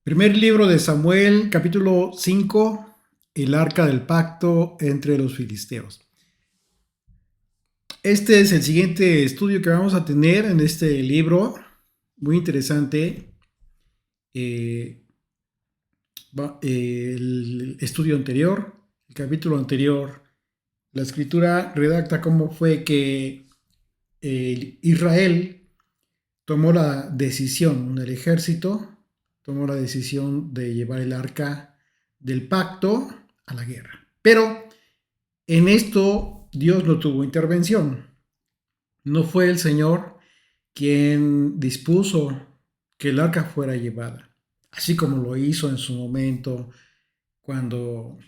Primer libro de Samuel, capítulo 5, el arca del pacto entre los filisteos. Este es el siguiente estudio que vamos a tener en este libro, muy interesante. Eh, el estudio anterior, el capítulo anterior, la escritura redacta cómo fue que Israel tomó la decisión, el ejército tomó la decisión de llevar el arca del pacto a la guerra. Pero en esto Dios no tuvo intervención. No fue el Señor quien dispuso que el arca fuera llevada, así como lo hizo en su momento cuando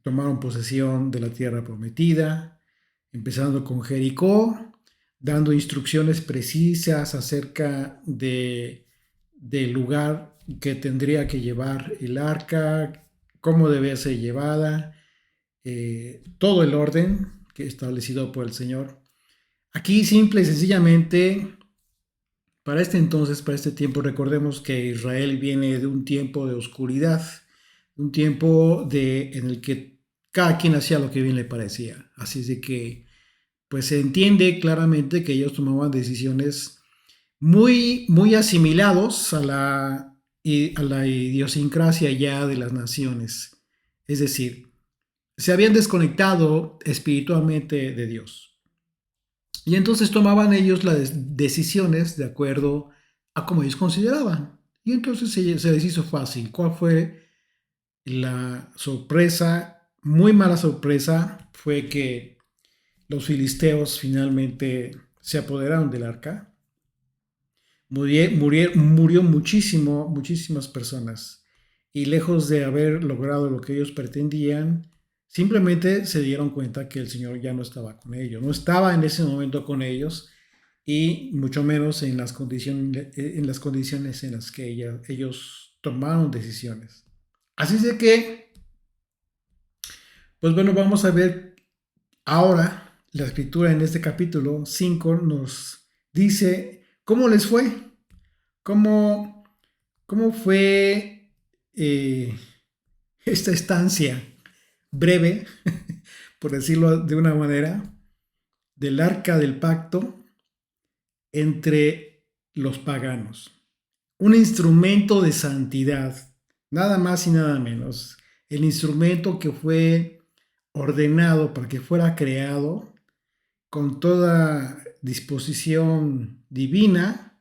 tomaron posesión de la tierra prometida, empezando con Jericó, dando instrucciones precisas acerca del lugar que tendría que llevar el arca, cómo debe ser llevada, todo el orden que establecido por el Señor. Aquí simple y sencillamente, para este entonces, para este tiempo, recordemos que Israel viene de un tiempo de oscuridad, un tiempo en el que cada quien hacía lo que bien le parecía. Así es de que, pues se entiende claramente que ellos tomaban decisiones muy asimilados a la idiosincrasia ya de las naciones. Es decir, se habían desconectado espiritualmente de Dios. Y entonces tomaban ellos las decisiones de acuerdo a como ellos consideraban. Y entonces se les hizo fácil. ¿Cuál fue la sorpresa? Muy mala sorpresa fue que los filisteos finalmente se apoderaron del arca. Murió muchísimas personas. Y lejos de haber logrado lo que ellos pretendían, simplemente se dieron cuenta que el Señor ya no estaba con ellos. No estaba en ese momento con ellos y mucho menos en las condiciones en las que ellos tomaron decisiones. Así es de que, pues bueno, vamos a ver ahora la escritura en este capítulo 5 nos dice cómo les fue, cómo, cómo fue esta estancia breve, por decirlo de una manera, del arca del pacto entre los paganos. Un instrumento de santidad, nada más y nada menos. El instrumento que fue ordenado para que fuera creado con toda disposición divina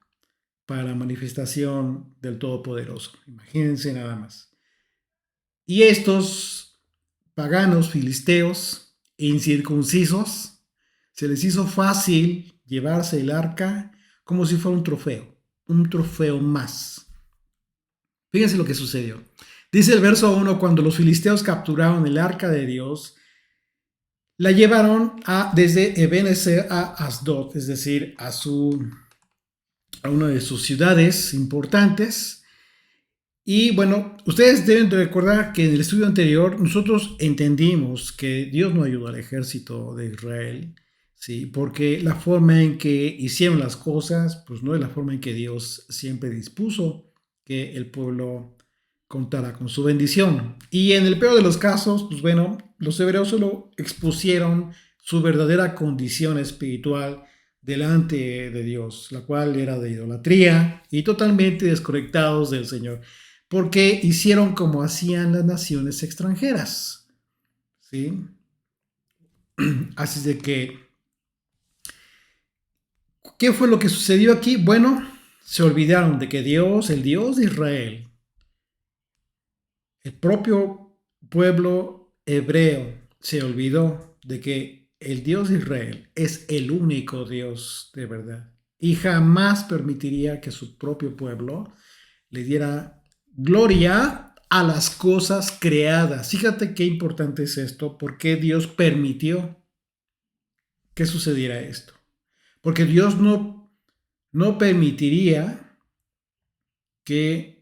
para la manifestación del Todopoderoso. Imagínense nada más. Y estos paganos filisteos incircuncisos se les hizo fácil llevarse el arca como si fuera un trofeo más. Fíjense lo que sucedió. Dice el verso 1, cuando los filisteos capturaron el arca de Dios, la llevaron desde Ebenezer a Asdod, es decir, a una de sus ciudades importantes. Y bueno, ustedes deben de recordar que en el estudio anterior nosotros entendimos que Dios no ayudó al ejército de Israel, ¿sí? Porque la forma en que hicieron las cosas, pues no es la forma en que Dios siempre dispuso que el pueblo contara con su bendición. Y en el peor de los casos, pues bueno, los hebreos solo expusieron su verdadera condición espiritual delante de Dios, la cual era de idolatría y totalmente desconectados del Señor, porque hicieron como hacían las naciones extranjeras, ¿sí? Así de que, ¿qué fue lo que sucedió aquí? Bueno, se olvidaron de que Dios, el Dios de Israel, el propio pueblo hebreo se olvidó de que el Dios de Israel es el único Dios de verdad y jamás permitiría que su propio pueblo le diera gloria a las cosas creadas. Fíjate qué importante es esto, porque Dios permitió que sucediera esto. Porque Dios no permitiría que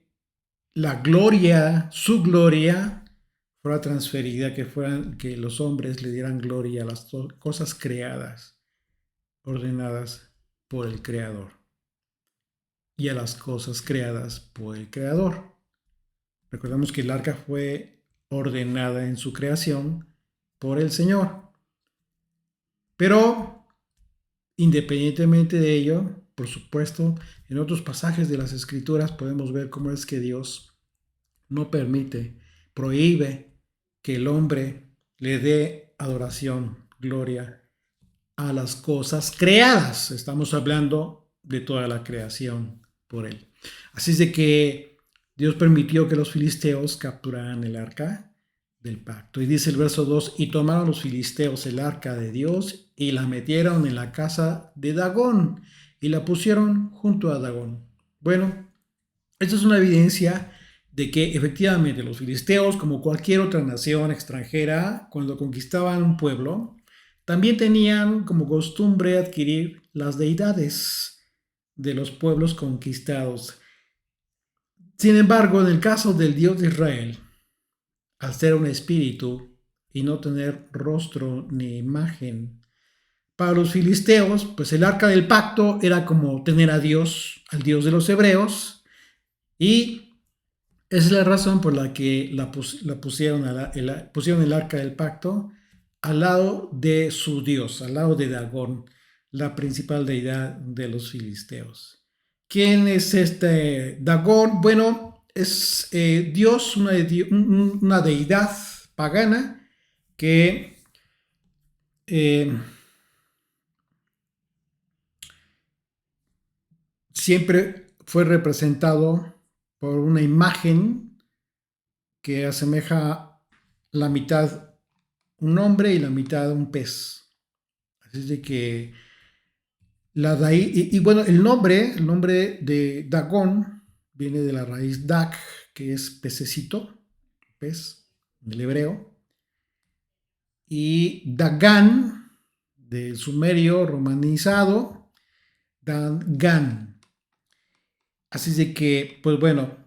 la gloria, su gloria, fuera transferida, que los hombres le dieran gloria a las cosas creadas, ordenadas por el Creador, y a las cosas creadas por el Creador. Recordemos que el arca fue ordenada en su creación por el Señor. Pero independientemente de ello, por supuesto, en otros pasajes de las Escrituras podemos ver cómo es que Dios no permite, prohíbe que el hombre le dé adoración, gloria a las cosas creadas. Estamos hablando de toda la creación por él. Así es de que Dios permitió que los filisteos capturaran el arca del pacto. Y dice el verso 2, y tomaron los filisteos el arca de Dios y la metieron en la casa de Dagón y la pusieron junto a Dagón. Bueno, esto es una evidencia de que efectivamente los filisteos, como cualquier otra nación extranjera, cuando conquistaban un pueblo, también tenían como costumbre adquirir las deidades de los pueblos conquistados. Sin embargo, en el caso del Dios de Israel, al ser un espíritu y no tener rostro ni imagen, para los filisteos, pues el arca del pacto era como tener a Dios, al Dios de los hebreos, y esa es la razón por la que pusieron, pusieron el arca del pacto al lado de su dios, al lado de Dagón, la principal deidad de los filisteos. ¿Quién es este Dagón? Bueno, es Dios, una deidad pagana que siempre fue representado por una imagen que asemeja la mitad un hombre y la mitad un pez. Así es de que bueno, el nombre de Dagón viene de la raíz Dag, que es pececito, pez, en el hebreo, y Dagan, del sumerio romanizado, Dagan. Así es de que, pues bueno,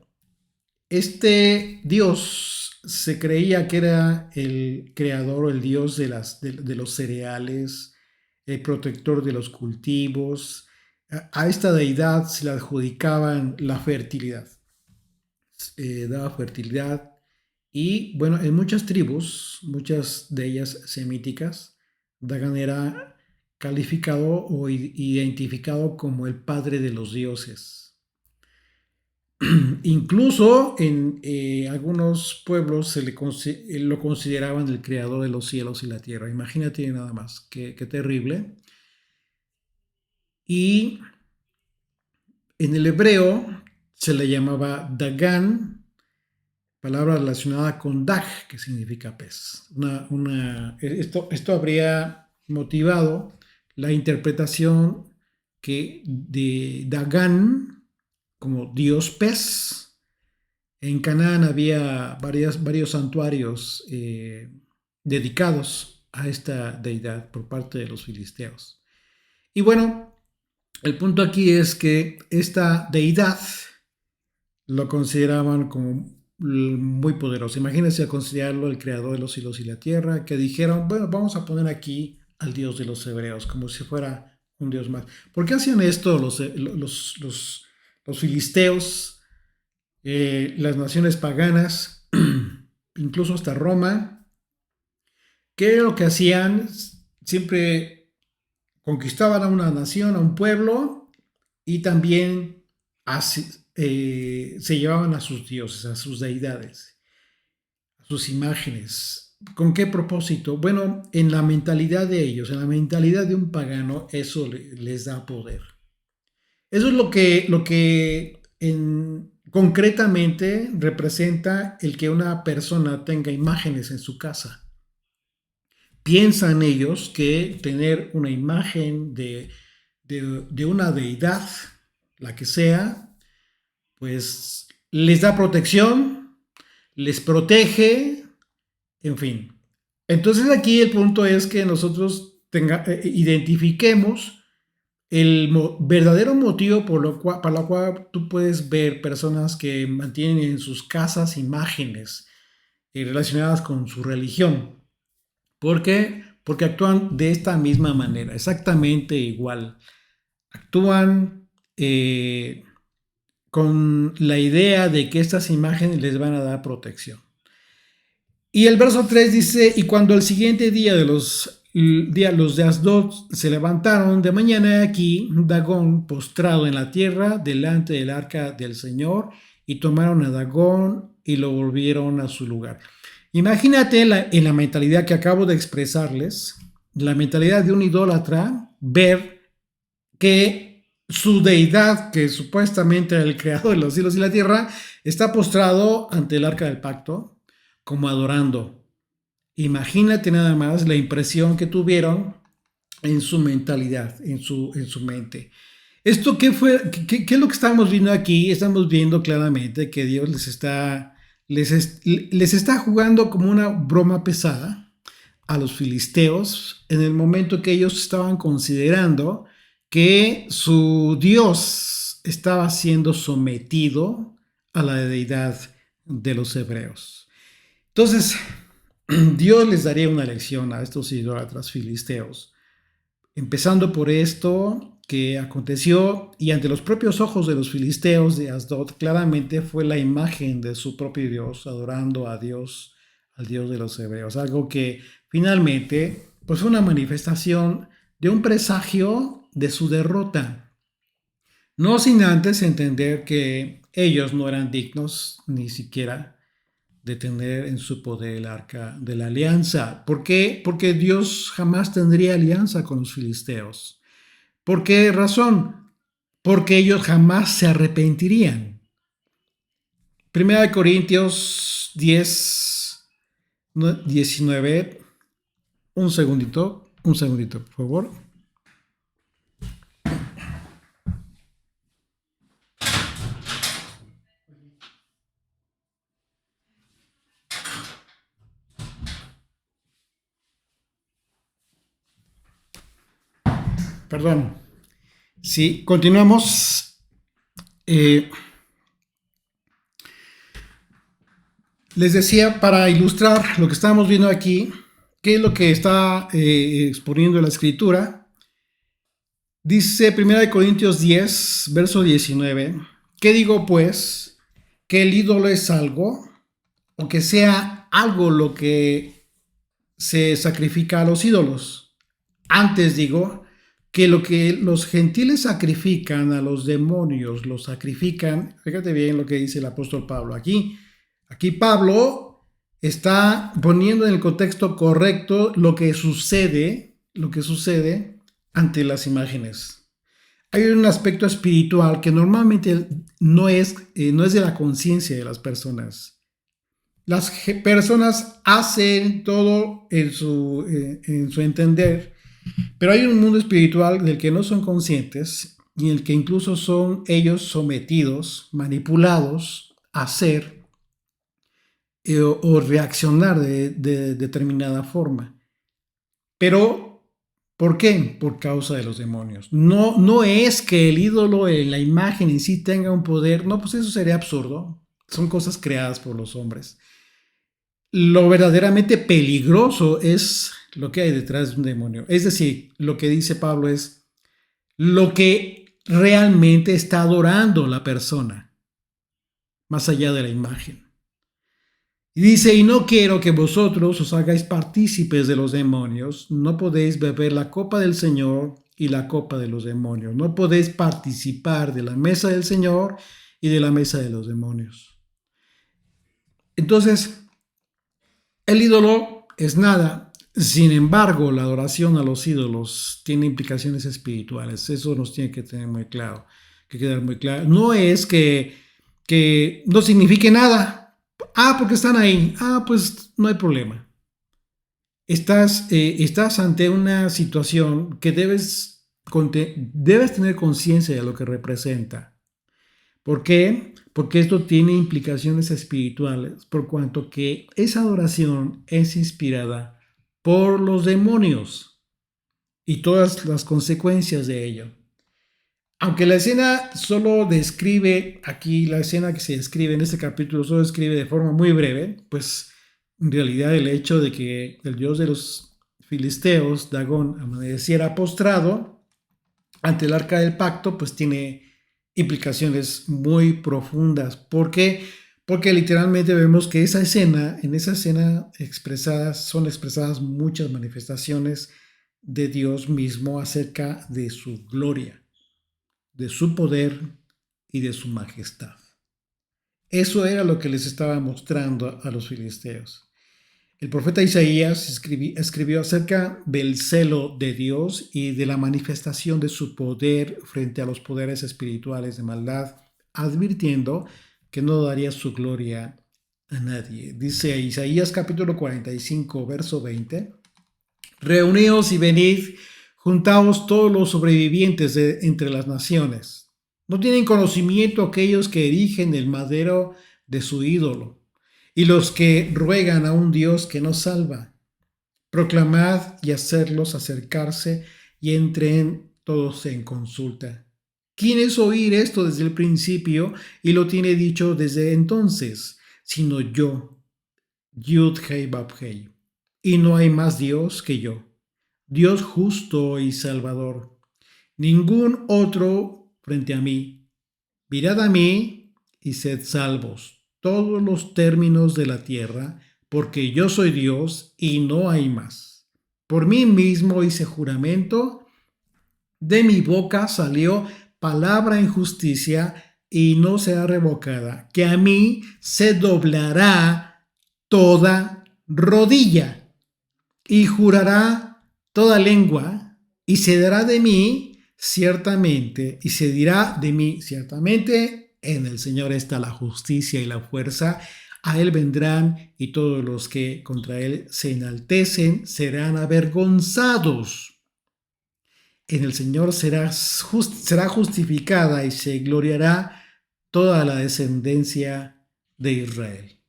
este dios se creía que era el creador o el dios de los cereales, el protector de los cultivos. A esta deidad se le adjudicaban la fertilidad. Daba fertilidad y bueno, en muchas tribus, muchas de ellas semíticas, Dagan era calificado o identificado como el padre de los dioses. Incluso en algunos pueblos lo consideraban el creador de los cielos y la tierra. Imagínate nada más, qué terrible. Y en el hebreo se le llamaba Dagan, palabra relacionada con Dag, que significa pez. Esto habría motivado la interpretación de Dagan como Dios pez. En Canaán había varios santuarios dedicados a esta deidad por parte de los filisteos. Y bueno, el punto aquí es que esta deidad lo consideraban como muy poderoso. Imagínense a considerarlo el creador de los cielos y la tierra, que dijeron, bueno, vamos a poner aquí al Dios de los hebreos, como si fuera un Dios más. ¿Por qué hacían esto los filisteos, las naciones paganas, incluso hasta Roma? ¿Qué era lo que hacían? Siempre conquistaban a una nación, a un pueblo, y también se llevaban a sus dioses, a sus deidades, a sus imágenes. ¿Con qué propósito? Bueno, en la mentalidad de ellos, en la mentalidad de un pagano, eso les da poder. Eso es lo que concretamente representa el que una persona tenga imágenes en su casa. Piensan ellos que tener una imagen de una deidad, la que sea, pues les da protección, les protege, en fin. Entonces aquí el punto es que nosotros identifiquemos el verdadero motivo para lo cual tú puedes ver personas que mantienen en sus casas imágenes relacionadas con su religión. ¿Por qué? Porque actúan de esta misma manera, exactamente igual. Actúan con la idea de que estas imágenes les van a dar protección. Y el verso 3 dice, y cuando el siguiente día los de Asdod se levantaron de mañana, aquí Dagón postrado en la tierra delante del arca del Señor, y tomaron a Dagón y lo volvieron a su lugar. Imagínate en la mentalidad que acabo de expresarles, la mentalidad de un idólatra, ver que su deidad, que supuestamente era el creador de los cielos y la tierra, está postrado ante el arca del pacto, como adorando. Imagínate nada más la impresión que tuvieron en su mentalidad, en su mente. ¿Esto qué fue? ¿Qué es lo que estamos viendo aquí? Estamos viendo claramente que Dios les está jugando como una broma pesada a los filisteos en el momento que ellos estaban considerando que su Dios estaba siendo sometido a la deidad de los hebreos. Entonces, Dios les daría una lección a estos idólatras filisteos, empezando por esto que aconteció y ante los propios ojos de los filisteos de Asdod, claramente fue la imagen de su propio Dios, adorando a Dios, al Dios de los hebreos, algo que finalmente pues fue una manifestación de un presagio de su derrota, no sin antes entender que ellos no eran dignos ni siquiera de tener en su poder el arca de la alianza. ¿Por qué? Porque Dios jamás tendría alianza con los filisteos. ¿Por qué razón? Porque ellos jamás se arrepentirían. Primera de Corintios 10, 19. Un segundito, por favor. Perdón. Sí, continuamos. Les decía, para ilustrar lo que estamos viendo aquí, qué es lo que está exponiendo la escritura. Dice 1 Corintios 10, verso 19. ¿Qué digo pues? ¿Que el ídolo es algo? ¿O que sea algo lo que se sacrifica a los ídolos? Antes digo que lo que los gentiles sacrifican a los demonios, los sacrifican. Fíjate bien lo que dice el apóstol Pablo aquí. Aquí Pablo está poniendo en el contexto correcto lo que sucede ante las imágenes. Hay un aspecto espiritual que normalmente no es de la conciencia de las personas. Las personas hacen todo en su entender, pero hay un mundo espiritual del que no son conscientes y en el que incluso son ellos sometidos, manipulados a hacer o reaccionar de determinada forma. Pero, ¿por qué? Por causa de los demonios. No es que el ídolo, la imagen en sí tenga un poder, no, pues eso sería absurdo. Son cosas creadas por los hombres. Lo verdaderamente peligroso es lo que hay detrás de un demonio. Es decir, lo que dice Pablo es lo que realmente está adorando la persona, más allá de la imagen. Y dice, y no quiero que vosotros os hagáis partícipes de los demonios, no podéis beber la copa del Señor y la copa de los demonios, no podéis participar de la mesa del Señor y de la mesa de los demonios. Entonces, el ídolo es nada. Sin embargo, la adoración a los ídolos tiene implicaciones espirituales. Eso nos tiene que tener muy claro, que quedar muy claro. No es que no signifique nada. Porque están ahí. Pues no hay problema. Estás ante una situación que debes tener conciencia de lo que representa. ¿Por qué? Porque esto tiene implicaciones espirituales, por cuanto que esa adoración es inspirada por los demonios y todas las consecuencias de ello. Aunque la escena solo describe, aquí la escena que se describe en este capítulo solo describe de forma muy breve, pues en realidad el hecho de que el dios de los filisteos, Dagón, amaneciera postrado ante el arca del pacto, pues tiene implicaciones muy profundas. ¿Por qué? Porque literalmente vemos que en esa escena son expresadas muchas manifestaciones de Dios mismo acerca de su gloria, de su poder y de su majestad. Eso era lo que les estaba mostrando a los filisteos. El profeta Isaías escribió acerca del celo de Dios y de la manifestación de su poder frente a los poderes espirituales de maldad, advirtiendo que no daría su gloria a nadie. Dice Isaías capítulo 45, verso 20, Reuníos y venid, juntaos todos los sobrevivientes de entre las naciones. No tienen conocimiento aquellos que erigen el madero de su ídolo y los que ruegan a un Dios que no salva. Proclamad y hacerlos acercarse y entren todos en consulta. ¿Quién es oír esto desde el principio y lo tiene dicho desde entonces? Sino yo, Yud Hei Bab Hei. Y no hay más Dios que yo, Dios justo y salvador. Ningún otro frente a mí. Mirad a mí y sed salvos, todos los términos de la tierra, porque yo soy Dios y no hay más. Por mí mismo hice juramento, de mi boca salió palabra en justicia y no será revocada, que a mí se doblará toda rodilla y jurará toda lengua y se dará de mí ciertamente y se dirá de mí ciertamente. En el Señor está la justicia y la fuerza. A Él vendrán y todos los que contra Él se enaltecen serán avergonzados. En el Señor será justificada y se gloriará toda la descendencia de Israel.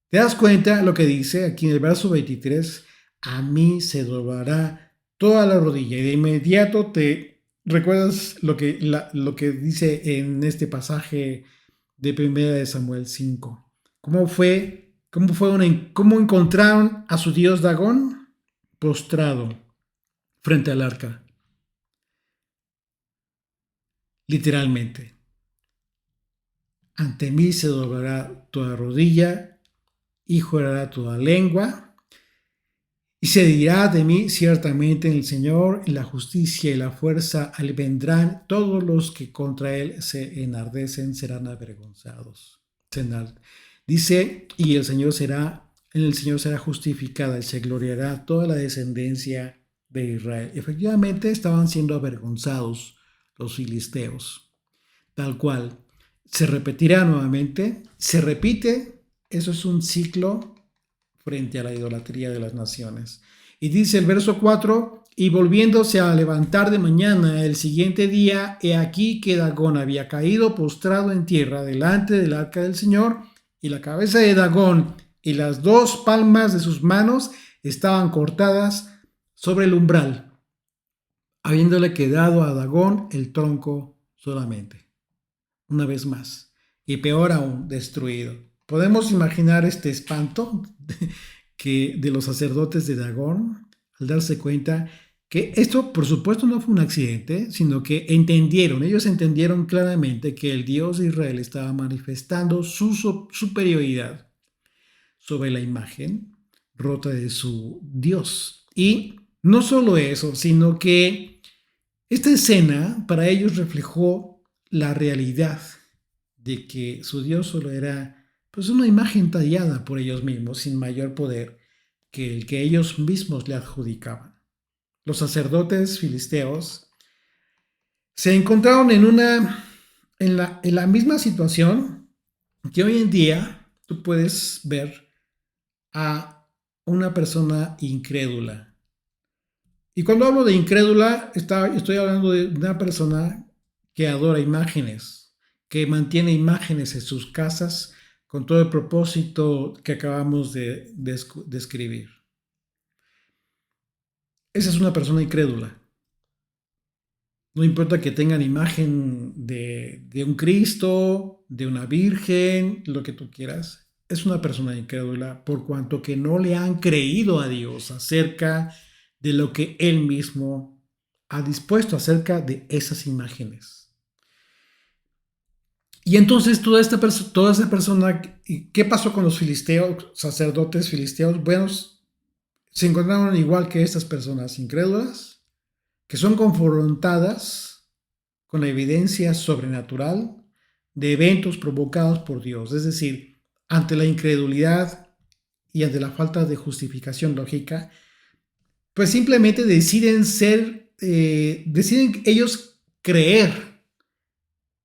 ¿Te das cuenta lo que dice aquí en el verso 23? A mí se doblará toda la rodilla. Y de inmediato te recuerdas lo que dice en este pasaje de 1 de Samuel 5. ¿Cómo encontraron a su dios Dagón? Postrado frente al arca. Literalmente. Ante mí se doblará toda rodilla y jurará toda lengua. Y se dirá de mí ciertamente en el Señor, y la justicia y la fuerza al vendrán, todos los que contra él se enardecen serán avergonzados. Dice, y en el Señor será justificada y se gloriará toda la descendencia de Israel. Efectivamente estaban siendo avergonzados los filisteos. Tal cual. Se repetirá nuevamente, se repite, eso es un ciclo frente a la idolatría de las naciones. Y dice el verso 4, y volviéndose a levantar de mañana el siguiente día, he aquí que Dagón había caído postrado en tierra delante del arca del Señor, y la cabeza de Dagón y las dos palmas de sus manos estaban cortadas sobre el umbral, habiéndole quedado a Dagón el tronco solamente. Una vez más, y peor aún, destruido. Podemos imaginar este espanto de los sacerdotes de Dagón al darse cuenta que esto, por supuesto, no fue un accidente, sino que ellos entendieron claramente que el Dios de Israel estaba manifestando su superioridad sobre la imagen rota de su Dios. Y no solo eso, sino que esta escena para ellos reflejó la realidad de que su Dios solo era pues una imagen tallada por ellos mismos sin mayor poder que el que ellos mismos le adjudicaban. Los sacerdotes filisteos se encontraron en la misma situación que hoy en día tú puedes ver a una persona incrédula. Y cuando hablo de incrédula, estoy hablando de una persona que adora imágenes, que mantiene imágenes en sus casas con todo el propósito que acabamos de describir. Esa es una persona incrédula. No importa que tengan imagen de un Cristo, de una Virgen, lo que tú quieras. Es una persona incrédula por cuanto que no le han creído a Dios acerca de lo que Él mismo ha dispuesto acerca de esas imágenes. Y entonces toda esa persona, ¿qué pasó con los filisteos, sacerdotes filisteos? Bueno, se encontraron igual que estas personas incrédulas, que son confrontadas con la evidencia sobrenatural de eventos provocados por Dios. Es decir, ante la incredulidad y ante la falta de justificación lógica, pues simplemente deciden ellos creer,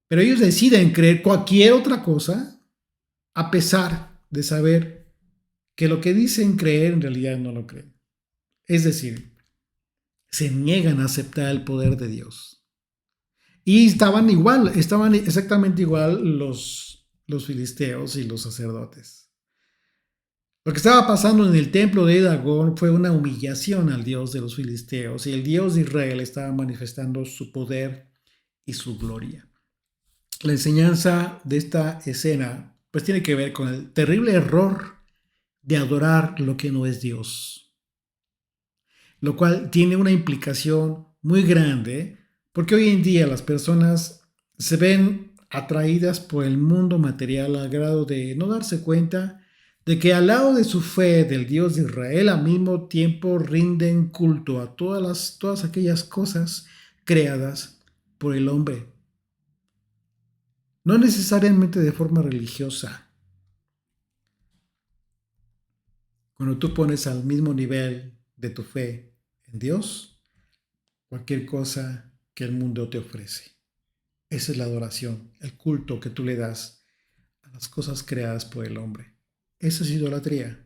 pero ellos deciden creer cualquier otra cosa a pesar de saber que lo que dicen creer en realidad no lo creen. Es decir, se niegan a aceptar el poder de Dios. Y estaban exactamente igual los filisteos y los sacerdotes. Lo que estaba pasando en el templo de Dagón fue una humillación al Dios de los filisteos, y el Dios de Israel estaba manifestando su poder y su gloria. La enseñanza de esta escena pues tiene que ver con el terrible error de adorar lo que no es Dios, lo cual tiene una implicación muy grande, porque hoy en día las personas se ven atraídas por el mundo material al grado de no darse cuenta de que al lado de su fe del Dios de Israel al mismo tiempo rinden culto a todas aquellas cosas creadas por el hombre. No necesariamente de forma religiosa. Cuando tú pones al mismo nivel de tu fe en Dios, cualquier cosa que el mundo te ofrece. Esa es la adoración, el culto que tú le das a las cosas creadas por el hombre. Eso es idolatría.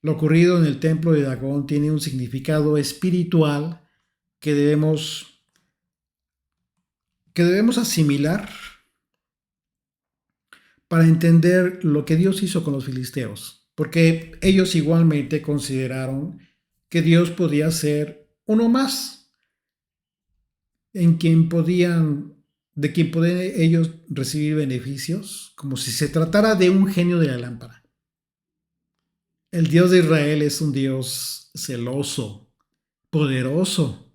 Lo ocurrido en el templo de Dagón tiene un significado espiritual que debemos asimilar para entender lo que Dios hizo con los filisteos, porque ellos igualmente consideraron que Dios podía ser uno más, de quien podían ellos recibir beneficios, como si se tratara de un genio de la lámpara. El Dios de Israel es un Dios celoso, poderoso,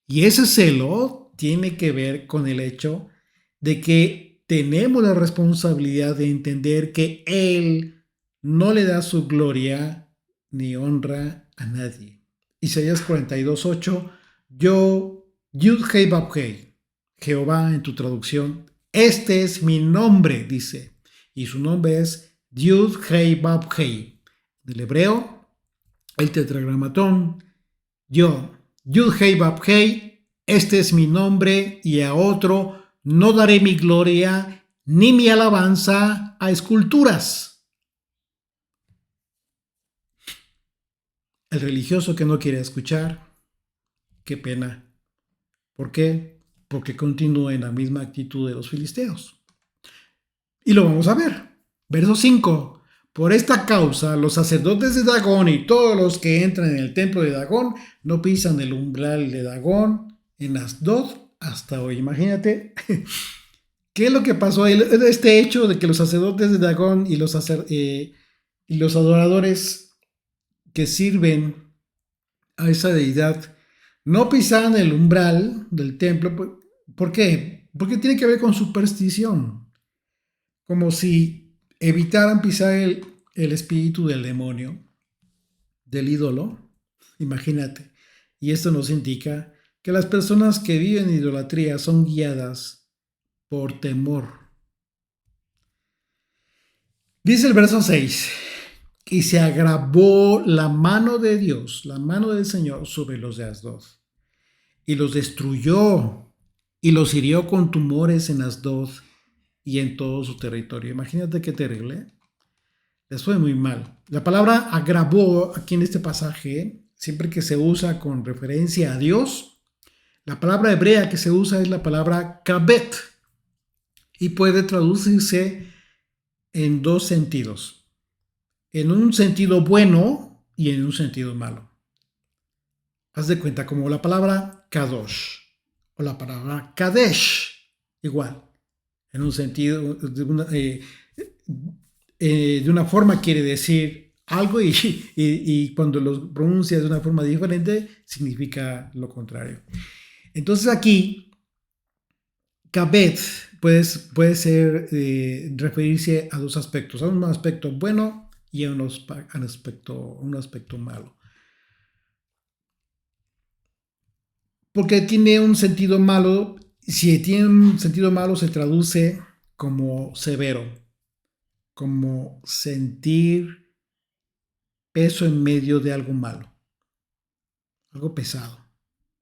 y ese celo tiene que ver con el hecho de que tenemos la responsabilidad de entender que Él no le da su gloria ni honra a nadie. Isaías 42:8, Yud-Hei-Vав-Hei, Jehová en tu traducción, este es mi nombre, dice, y su nombre es Yud-Hei-Vав-Hei. Del hebreo, el tetragramatón, Yud-Hei-Vав-Hei, este es mi nombre, y a otro no daré mi gloria ni mi alabanza a esculturas. El religioso que no quiere escuchar, qué pena. ¿Por qué? Porque continúa en la misma actitud de los filisteos. Y lo vamos a ver. Verso 5. Por esta causa, los sacerdotes de Dagón y todos los que entran en el templo de Dagón no pisan el umbral de Dagón en Asdod hasta hoy. Imagínate qué es lo que pasó. Este hecho de que los sacerdotes de Dagón y los adoradores que sirven a esa deidad no pisaban el umbral del templo. ¿Por qué? Porque tiene que ver con superstición. Como si evitaran pisar el espíritu del demonio, del ídolo. Imagínate. Y esto nos indica que las personas que viven en idolatría son guiadas por temor. Dice el verso 6. Y se agravó la mano de Dios, la mano del Señor sobre los de Asdod, y los destruyó, y los hirió con tumores en Asdod y en todo su territorio. Imagínate qué terrible. Les fue muy mal. La palabra agravó aquí en este pasaje, siempre que se usa con referencia a Dios, la palabra hebrea que se usa es la palabra kabet, y puede traducirse en dos sentidos. En un sentido bueno y en un sentido malo. Haz de cuenta como la palabra kadosh o la palabra kadesh, igual. En un sentido, de una forma quiere decir algo y cuando lo pronuncias de una forma diferente significa lo contrario. Entonces aquí, kabet puede ser referirse a dos aspectos, a un aspecto bueno y a un aspecto malo. Porque tiene un sentido malo, si tiene un sentido malo se traduce como severo, como sentir peso en medio de algo malo, algo pesado.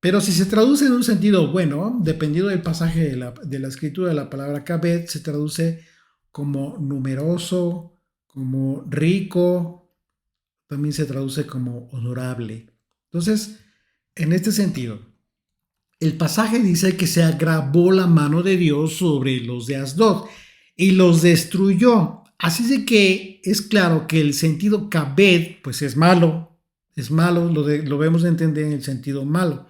Pero si se traduce en un sentido bueno, dependiendo del pasaje de la escritura de la palabra kabed, se traduce como numeroso, como rico, también se traduce como honorable. Entonces, en este sentido, el pasaje dice que se agravó la mano de Dios sobre los de Asdod y los destruyó. Así de que es claro que el sentido kabed, pues es malo, lo debemos entender en el sentido malo.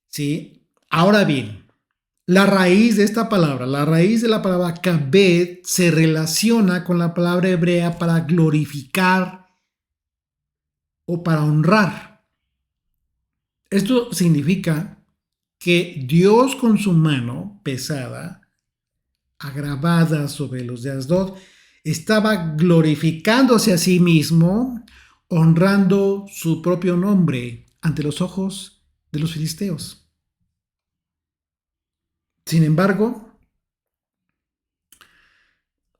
¿Sí? Ahora bien, la raíz de esta palabra, la raíz de la palabra kabed se relaciona con la palabra hebrea para glorificar o para honrar. Esto significa que Dios con su mano pesada, agravada sobre los de Asdod, estaba glorificándose a sí mismo, honrando su propio nombre ante los ojos de los filisteos. Sin embargo,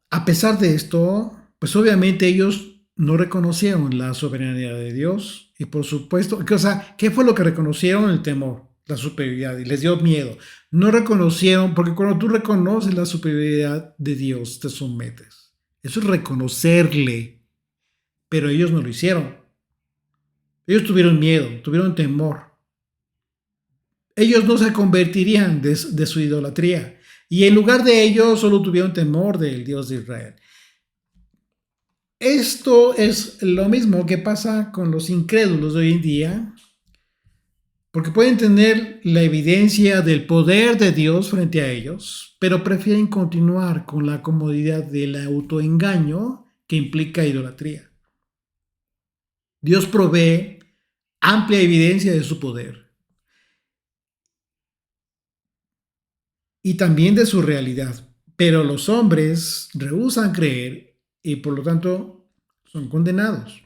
a pesar de esto, pues obviamente ellos no reconocieron la soberanía de Dios y por supuesto, ¿qué fue lo que reconocieron? El temor, la superioridad y les dio miedo. No reconocieron, porque cuando tú reconoces la superioridad de Dios, te sometes. Eso es reconocerle, pero ellos no lo hicieron. Ellos tuvieron miedo, tuvieron temor. Ellos no se convertirían de su idolatría y en lugar de ello solo tuvieron temor del Dios de Israel. Esto es lo mismo que pasa con los incrédulos de hoy en día, porque pueden tener la evidencia del poder de Dios frente a ellos, pero prefieren continuar con la comodidad del autoengaño que implica idolatría. Dios provee amplia evidencia de su poder y también de su realidad, pero los hombres rehúsan creer y por lo tanto son condenados.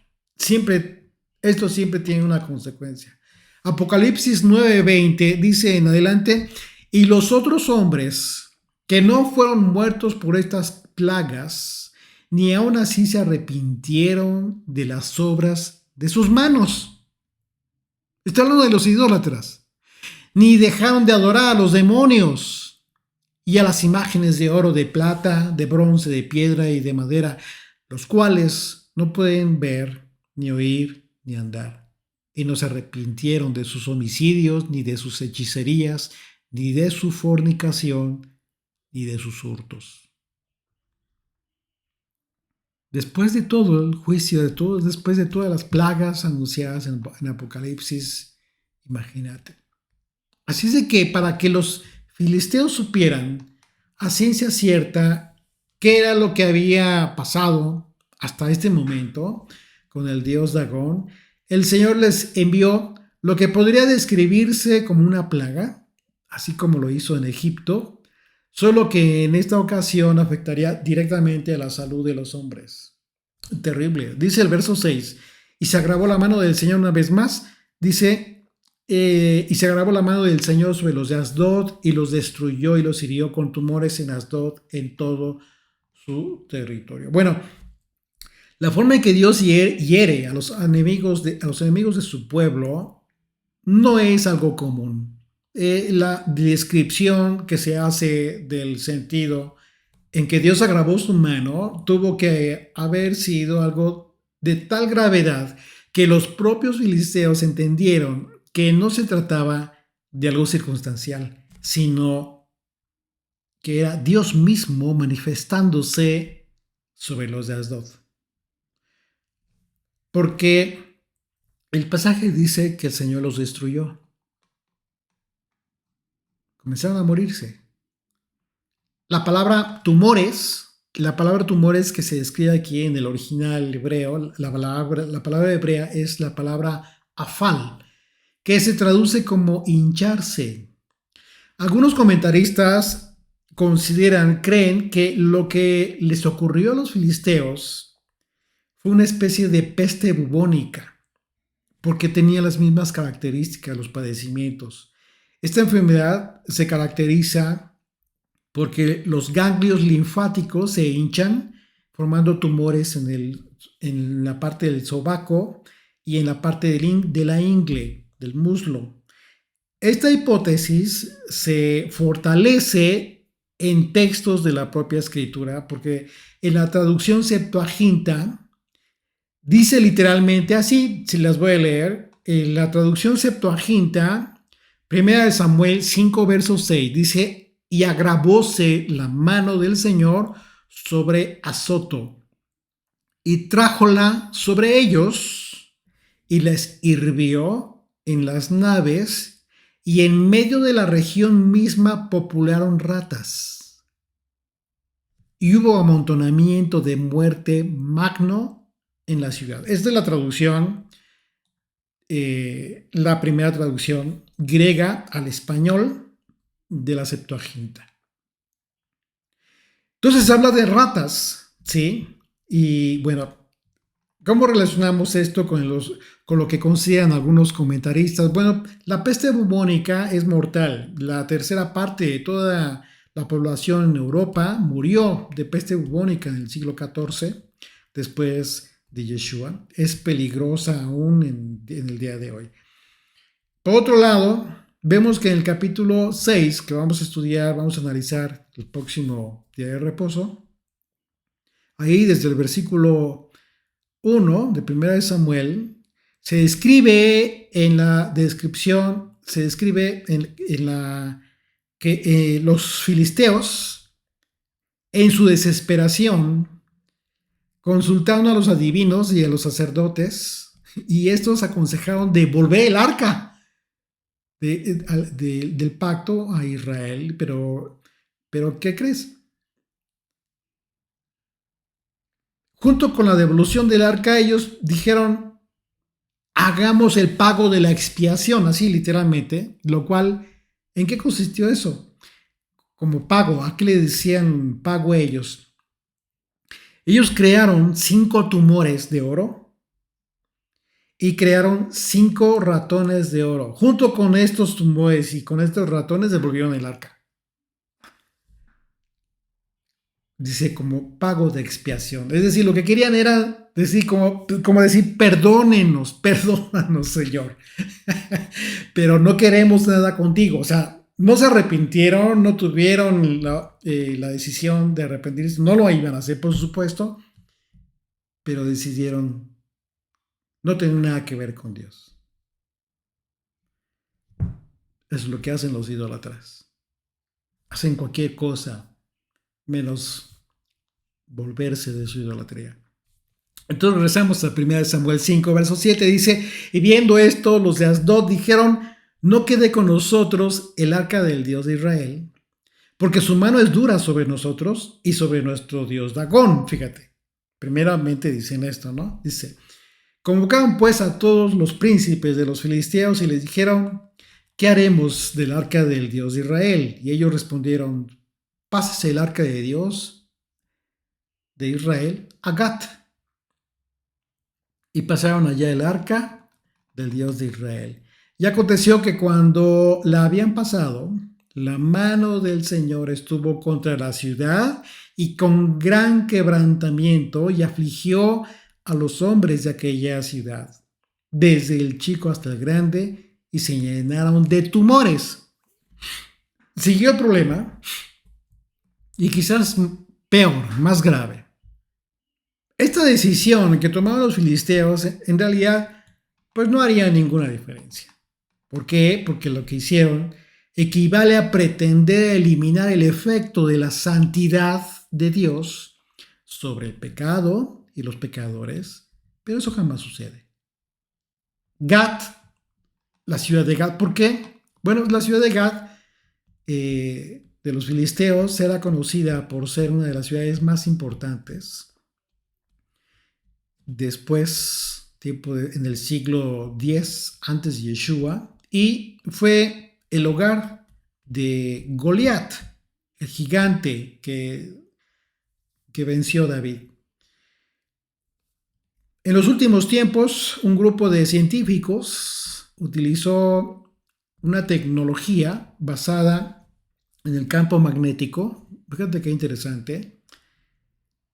Esto siempre tiene una consecuencia. Apocalipsis 9:20 dice en adelante, y los otros hombres que no fueron muertos por estas plagas, ni aun así se arrepintieron de las obras de sus manos. Está hablando de los idólatras. Ni dejaron de adorar a los demonios y a las imágenes de oro, de plata, de bronce, de piedra y de madera, los cuales no pueden ver, ni oír, ni andar. Y no se arrepintieron de sus homicidios, ni de sus hechicerías, ni de su fornicación, ni de sus hurtos. Después de todo el juicio, después de todas las plagas anunciadas en Apocalipsis, imagínate. Así es de que para que los filisteos supieran a ciencia cierta qué era lo que había pasado hasta este momento con el dios Dagón, el Señor les envió lo que podría describirse como una plaga, así como lo hizo en Egipto, solo que en esta ocasión afectaría directamente a la salud de los hombres. Terrible. Dice el verso 6, y se agravó la mano del Señor una vez más, dice, y se agravó la mano del Señor sobre los de Asdod y los destruyó y los hirió con tumores en Asdod en todo su territorio. Bueno, la forma en que Dios hiere a los enemigos de su pueblo no es algo común. La descripción que se hace del sentido en que Dios agravó su mano tuvo que haber sido algo de tal gravedad que los propios filisteos entendieron que no se trataba de algo circunstancial, sino que era Dios mismo manifestándose sobre los de Asdod. Porque el pasaje dice que el Señor los destruyó. Comenzaron a morirse. La palabra tumores que se describe aquí en el original hebreo, la palabra hebrea es la palabra afal, que se traduce como hincharse. Algunos comentaristas creen que lo que les ocurrió a los filisteos fue una especie de peste bubónica, porque tenía las mismas características, los padecimientos. Esta enfermedad se caracteriza porque los ganglios linfáticos se hinchan, formando tumores en la parte del sobaco y en la parte de la ingle, del muslo. Esta hipótesis se fortalece en textos de la propia escritura, porque en la traducción Septuaginta dice literalmente así, si las voy a leer, en la traducción Septuaginta, 1 Samuel 5, verso 6, dice, y agravóse la mano del Señor sobre Azoto, y trájola sobre ellos, y les hirvió en las naves, y en medio de la región misma popularon ratas. Y hubo amontonamiento de muerte magno en la ciudad. Esta es la traducción, la primera traducción griega al español de la Septuaginta. Entonces habla de ratas, ¿sí? Y bueno, ¿cómo relacionamos esto con lo que consideran algunos comentaristas? Bueno, la peste bubónica es mortal. La tercera parte de toda la población en Europa murió de peste bubónica en el siglo XIV, después de Yeshua. Es peligrosa aún en el día de hoy. Por otro lado, vemos que en el capítulo 6, que vamos a estudiar, vamos a analizar el próximo día de reposo, ahí desde el versículo 1 de 1 Samuel, se describe en la descripción, se describe en la que los filisteos, en su desesperación, consultaron a los adivinos y a los sacerdotes, y estos aconsejaron devolver el arca del pacto a Israel, pero ¿qué crees? Junto con la devolución del arca, ellos dijeron, hagamos el pago de la expiación, así literalmente, lo cual, ¿en qué consistió eso? Como pago, ¿a qué le decían pago ellos? Ellos crearon 5 tumores de oro y crearon 5 ratones de oro. Junto con estos tumores y con estos ratones devolvieron el arca. Dice como pago de expiación. Es decir, lo que querían era decir como decir, perdónenos, Señor. Pero no queremos nada contigo. O sea, no se arrepintieron, no tuvieron la decisión de arrepentirse. No lo iban a hacer, por supuesto. Pero decidieron no tener nada que ver con Dios. Es lo que hacen los idólatras. Hacen cualquier cosa menos volverse de su idolatría. Entonces regresamos a 1 Samuel 5, verso 7, dice, y viendo esto, los de Asdod dijeron, no quede con nosotros el arca del Dios de Israel, porque su mano es dura sobre nosotros y sobre nuestro Dios Dagón. Fíjate, primeramente dicen esto, ¿no? Dice, convocaron pues a todos los príncipes de los filisteos y les dijeron, ¿qué haremos del arca del Dios de Israel? Y ellos respondieron, pásese el arca de Dios de Israel a Gat. Y pasaron allá el arca del Dios de Israel. Y aconteció que cuando la habían pasado, la mano del Señor estuvo contra la ciudad y con gran quebrantamiento y afligió a los hombres de aquella ciudad, desde el chico hasta el grande, y se llenaron de tumores. Siguió el problema, y quizás peor, más grave. Esta decisión que tomaron los filisteos en realidad pues no haría ninguna diferencia. ¿Por qué? Porque lo que hicieron equivale a pretender eliminar el efecto de la santidad de Dios sobre el pecado y los pecadores, pero eso jamás sucede. Gat, la ciudad de Gat, ¿por qué? Bueno, la ciudad de Gat de los filisteos era conocida por ser una de las ciudades más importantes. Después, en el siglo X antes de Yeshua, y fue el hogar de Goliat. el gigante que venció David. En los últimos tiempos, un grupo de científicos utilizó una tecnología basada en el campo magnético. Fíjate qué interesante.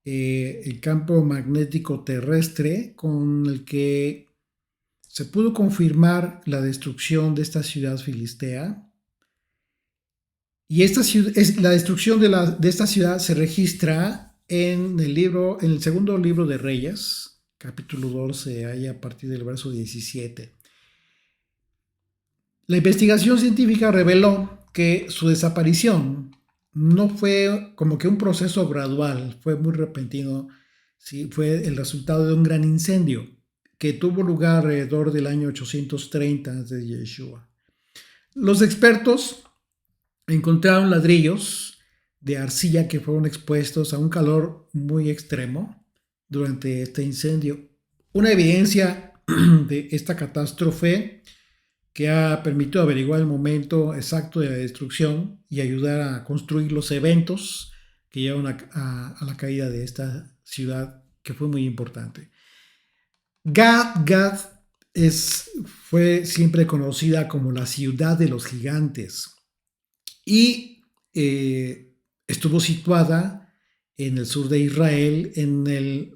El campo magnético terrestre con el que se pudo confirmar la destrucción de esta ciudad filistea. Y la destrucción de esta ciudad se registra en el segundo libro de Reyes, capítulo 12, ahí a partir del verso 17. La investigación científica reveló que su desaparición no fue como que un proceso gradual, fue muy repentino, sí, fue el resultado de un gran incendio que tuvo lugar alrededor del año 830 antes de Yeshua. Los expertos encontraron ladrillos de arcilla que fueron expuestos a un calor muy extremo durante este incendio. Una evidencia de esta catástrofe que ha permitido averiguar el momento exacto de la destrucción y ayudar a construir los eventos que llevaron a la caída de esta ciudad, que fue muy importante. Gad fue siempre conocida como la ciudad de los gigantes y estuvo situada en el sur de Israel,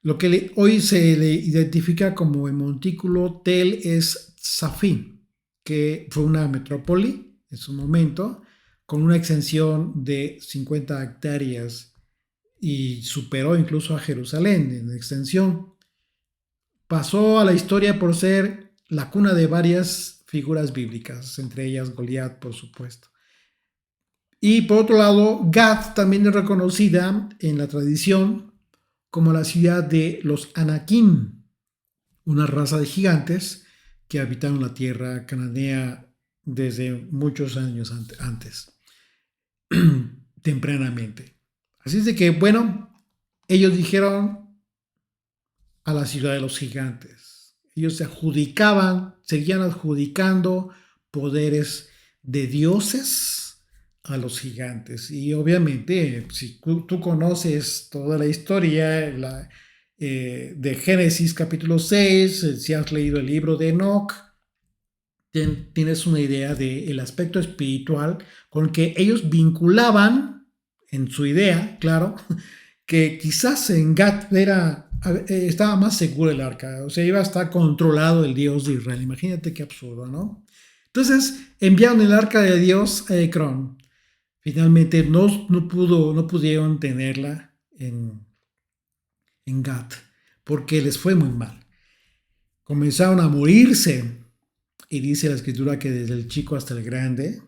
lo que hoy se le identifica como el montículo Tel Es-Zafin, que fue una metrópoli en su momento, con una extensión de 50 hectáreas y superó incluso a Jerusalén en extensión. Pasó a la historia por ser la cuna de varias figuras bíblicas, entre ellas Goliat, por supuesto. Y por otro lado, Gad también es reconocida en la tradición como la ciudad de los Anakim, una raza de gigantes que habitaron la tierra cananea desde muchos años antes, tempranamente. Así es de que, bueno, ellos dijeron a la ciudad de los gigantes. Ellos seguían adjudicando poderes de dioses a los gigantes. Y obviamente, si tú conoces toda la historia de Génesis capítulo 6, si has leído el libro de Enoch, tienes una idea del aspecto espiritual con que ellos vinculaban, en su idea, claro, que quizás en Gad estaba más seguro el arca, o sea, iba a estar controlado el Dios de Israel. Imagínate qué absurdo, ¿no? Entonces enviaron el arca de Dios a Ecrón. Finalmente no pudieron tenerla en Gad, porque les fue muy mal. Comenzaron a morirse, y dice la escritura que desde el chico hasta el grande.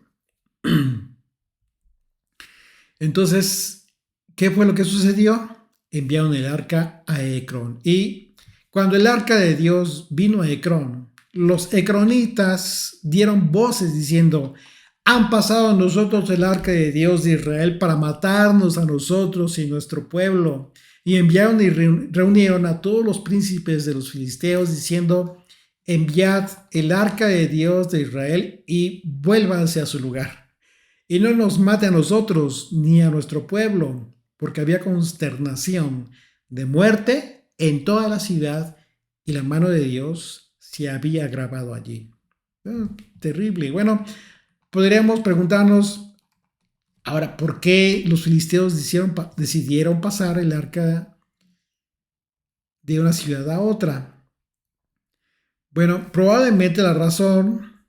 Entonces, ¿qué fue lo que sucedió? Enviaron el arca a Ecrón. Y cuando el arca de Dios vino a Ecrón, los ecronitas dieron voces diciendo: han pasado a nosotros el arca de Dios de Israel para matarnos a nosotros y nuestro pueblo. Y enviaron y reunieron a todos los príncipes de los filisteos diciendo: enviad el arca de Dios de Israel y vuélvanse a su lugar. Y no nos mate a nosotros ni a nuestro pueblo, porque había consternación de muerte en toda la ciudad y la mano de Dios se había grabado allí. Terrible. Bueno, podríamos preguntarnos ahora, ¿por qué los filisteos decidieron pasar el arca de una ciudad a otra? Bueno, probablemente la razón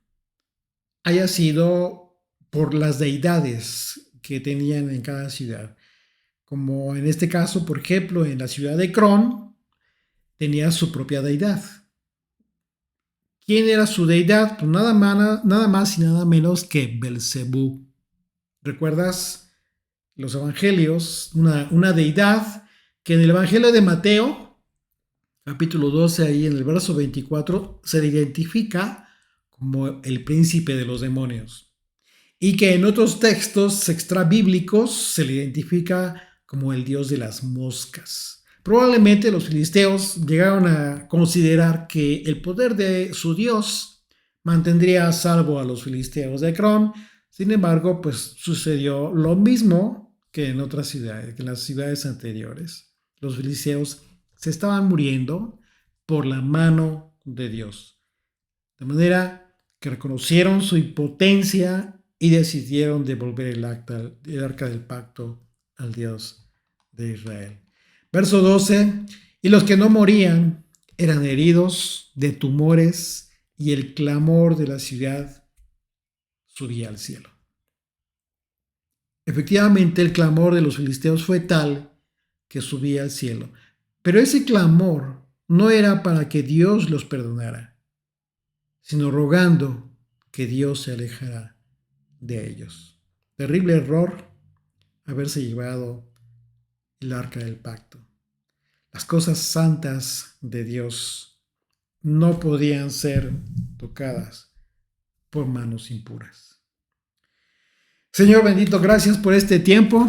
haya sido por las deidades que tenían en cada ciudad. Como en este caso, por ejemplo, en la ciudad de Ecrón tenía su propia deidad. ¿Quién era su deidad? Pues nada más y nada menos que Belcebú. ¿Recuerdas los evangelios? Una deidad que en el evangelio de Mateo, capítulo 12, ahí en el verso 24, se le identifica como el príncipe de los demonios. Y que en otros textos extrabíblicos se le identifica como el dios de las moscas. Probablemente los filisteos llegaron a considerar que el poder de su dios mantendría a salvo a los filisteos de Ecrón Sin embargo, pues sucedió lo mismo que en otras ciudades, que en las ciudades anteriores. Los filisteos se estaban muriendo por la mano de Dios. De manera que reconocieron su impotencia y decidieron devolver el arca del pacto al Dios de Israel. Verso 12. Y los que no morían eran heridos de tumores y el clamor de la ciudad subía al cielo. Efectivamente, el clamor de los filisteos fue tal que subía al cielo. Pero ese clamor no era para que Dios los perdonara, sino rogando que Dios se alejara de ellos. Terrible error haberse llevado el arca del pacto. Las cosas santas de Dios no podían ser tocadas por manos impuras. Señor bendito, gracias por este tiempo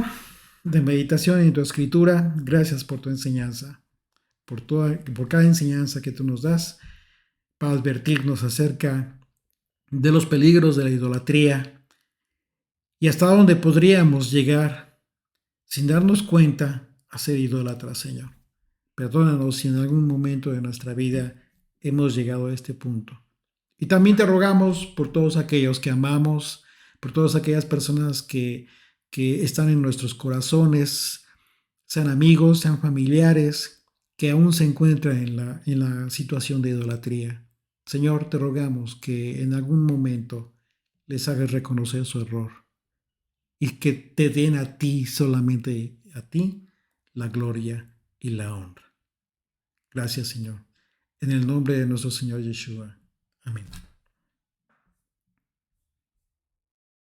de meditación en tu escritura. Gracias por tu enseñanza, por cada enseñanza que tú nos das para advertirnos acerca de los peligros de la idolatría y hasta dónde podríamos llegar sin darnos cuenta a ser idólatras, Señor. Perdónanos si en algún momento de nuestra vida hemos llegado a este punto. Y también te rogamos por todos aquellos que amamos, por todas aquellas personas que están en nuestros corazones, sean amigos, sean familiares, que aún se encuentran en la situación de idolatría. Señor, te rogamos que en algún momento les hagas reconocer su error y que te den a ti, solamente a ti, la gloria y la honra. Gracias, Señor. En el nombre de nuestro Señor Yeshua. Amén.